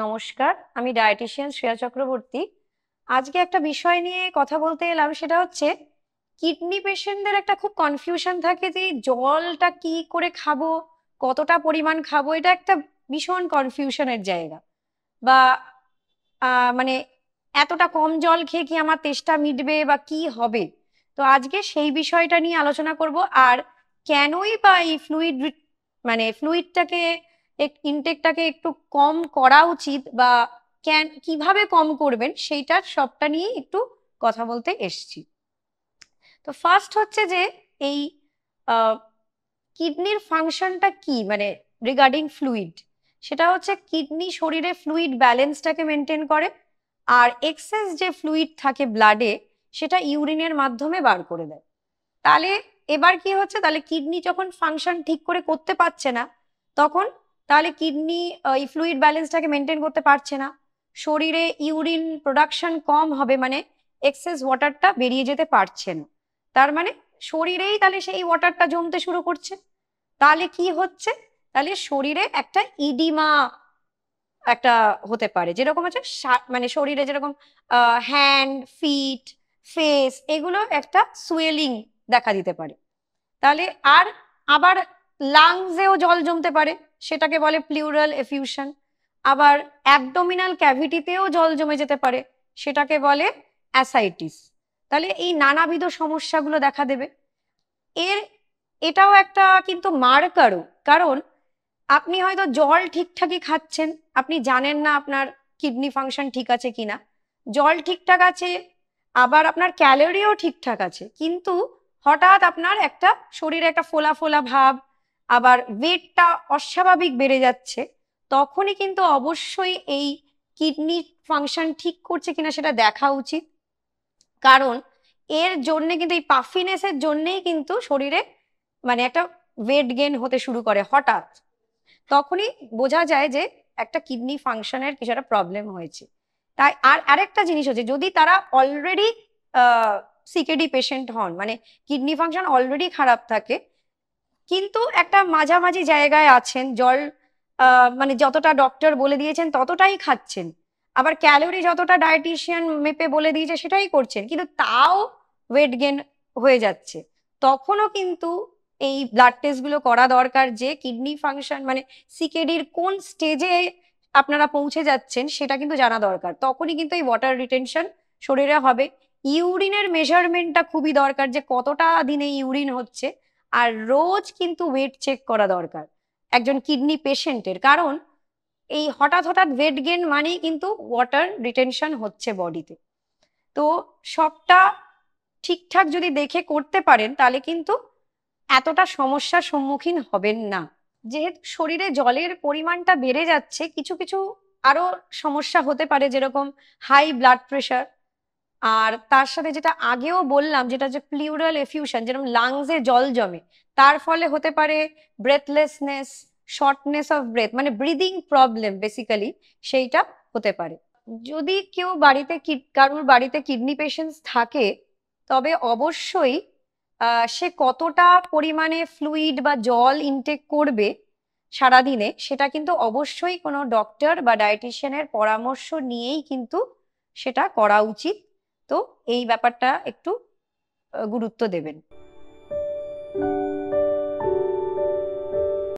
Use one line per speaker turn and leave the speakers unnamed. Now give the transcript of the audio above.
নমস্কার, আমি ডায়েটিশিয়ান শ্রেয়া চক্রবর্তী। আজকে একটা বিষয় নিয়ে কথা বলতে এলাম, সেটা হচ্ছে কিডনি পেশেন্টদের একটা খুব কনফিউশন থাকে যে এই জলটা কি করে খাবো, কতটা পরিমাণ খাবো। এটা একটা ভীষণ কনফিউশনের জায়গা। বা মানে এতটা কম জল খেয়ে কি আমার তেষ্টা মিটবে বা কি হবে। তো আজকে সেই বিষয়টা নিয়ে আলোচনা করব। আর কেনই বা এই ফ্লুইডটাকে ইনটেকটাকে একটু কম করা উচিত, বা কিভাবে কম করবেন সেইটার সবটা নিয়ে একটু কথা বলতে এসছি। তো ফার্স্ট হচ্ছে যে এই কিডনির ফাংশনটা কি, মানে রিগার্ডিং ফ্লুইড, সেটা হচ্ছে কিডনি শরীরে ফ্লুইড ব্যালেন্সটাকে মেনটেন করে। আর এক্সেস যে ফ্লুইড থাকে ব্লাডে, সেটা ইউরিনের মাধ্যমে বার করে দেয়। তাহলে এবার কি হচ্ছে, তাহলে কিডনি যখন ফাংশন ঠিক করে করতে পারছে না, তখন তাহলে কিডনি এই ফ্লুইড ব্যালেন্সটাকে মেনটেন করতে পারছে না, শরীরে ইউরিন প্রোডাকশন কম হবে, মানে এক্সেস ওয়াটারটা বেরিয়ে যেতে পারছে না। তার মানে শরীরেই তাহলে সেই ওয়াটারটা জমতে শুরু করছে। তাহলে কি হচ্ছে, তাহলে শরীরে একটা ইডিমা একটা হতে পারে, যেরকম হচ্ছে মানে শরীরে যেরকম হ্যান্ড, ফিট, ফেস, এগুলো একটা সুয়েলিং দেখা দিতে পারে। তাহলে আর আবার লাংসেও জল জমতে পারে, সেটাকে বলে প্লিউরাল এফিউশন। আবার অ্যাবডোমিনাল ক্যাভিটিতেও জল জমে যেতে পারে, সেটাকে বলে অ্যাসাইটিস। তাহলে এই নানাবিধ সমস্যাগুলো দেখা দেবে। এর এটাও একটা কিন্তু মার্কারও, কারণ আপনি হয়তো জল ঠিকঠাকই খাচ্ছেন, আপনি জানেন না আপনার কিডনি ফাংশন ঠিক আছে কিনা। জল ঠিকঠাক আছে, আবার আপনার ক্যালোরিও ঠিকঠাক আছে, কিন্তু হঠাৎ আপনার একটা শরীরে একটা ফোলা ফোলা ভাব, আবার ওয়েটটা অস্বাভাবিক বেড়ে যাচ্ছে, তখনই কিন্তু অবশ্যই এই কিডনি ফাংশন ঠিক করছে কিনা সেটা দেখা উচিত। কারণ এর জন্য কিন্তু এই পাফিনেসের জন্যই কিন্তু শরীরে মানে একটা ওয়েট গেইন হতে শুরু করে হঠাৎ। তখনই বোঝা যায় যে একটা কিডনি ফাংশনের কিছু একটা প্রবলেম হয়েছে। তাই আর আরেকটা জিনিস হচ্ছে, যদি তারা অলরেডি সিকেডি পেশেন্ট হন, মানে কিডনি ফাংশন অলরেডি খারাপ থাকে, কিন্তু একটা মাঝামাঝি জায়গায় আছেন, জল মানে যতটা ডক্টর বলে দিয়েছেন ততটাই খাচ্ছেন, আবার ক্যালোরি যতটা ডায়েটিশিয়ান মেপে বলে দিয়েছে সেটাই করছেন, কিন্তু তাও ওয়েট গেন হয়ে যাচ্ছে, তখনও কিন্তু এই ব্লাড টেস্ট গুলো করা দরকার, যে কিডনি ফাংশন মানে সিকেডির কোন স্টেজে আপনারা পৌঁছে যাচ্ছেন সেটা কিন্তু জানা দরকার। তখনই কিন্তু এই ওয়াটার রিটেনশন শরীরে হবে। ইউরিনের মেজারমেন্টটা খুবই দরকার, যে কতটা দিনে ইউরিন হচ্ছে। আর রোজ কিন্তু ওয়েট চেক করা দরকার একজন কিডনি পেশেন্টের, কারণ এই হঠাৎ হঠাৎ ওয়েট গেন মানেই কিন্তু ওয়াটার রিটেনশন হচ্ছে বডিতে। তো সবটা ঠিকঠাক যদি দেখে করতে পারেন, তাহলে কিন্তু এতটা সমস্যার সম্মুখীন হবেন না। যেহেতু শরীরে জলের পরিমাণটা বেড়ে যাচ্ছে, কিছু কিছু আরো সমস্যা হতে পারে, যেরকম হাই ব্লাড প্রেশার। আর তার সাথে যেটা আগেও বললাম, যেটা যে প্লিউরাল এফিউশন, যেরকম লাংসে জল জমে, তার ফলে হতে পারে ব্রেথলেসনেস, শর্টনেস অফ ব্রেথ, মানে ব্রিদিং প্রবলেম বেসিক্যালি, সেইটা হতে পারে। যদি কেউ বাড়িতে কারোর বাড়িতে কিডনি পেশেন্টস থাকে, তবে অবশ্যই সে কতটা পরিমাণে ফ্লুইড বা জল ইনটেক করবে সারাদিনে, সেটা কিন্তু অবশ্যই কোনো ডক্টর বা ডায়েটিশিয়ানের পরামর্শ নিয়েই কিন্তু সেটা করা উচিত। তো এই ব্যাপারটা একটু গুরুত্ব দেবেন।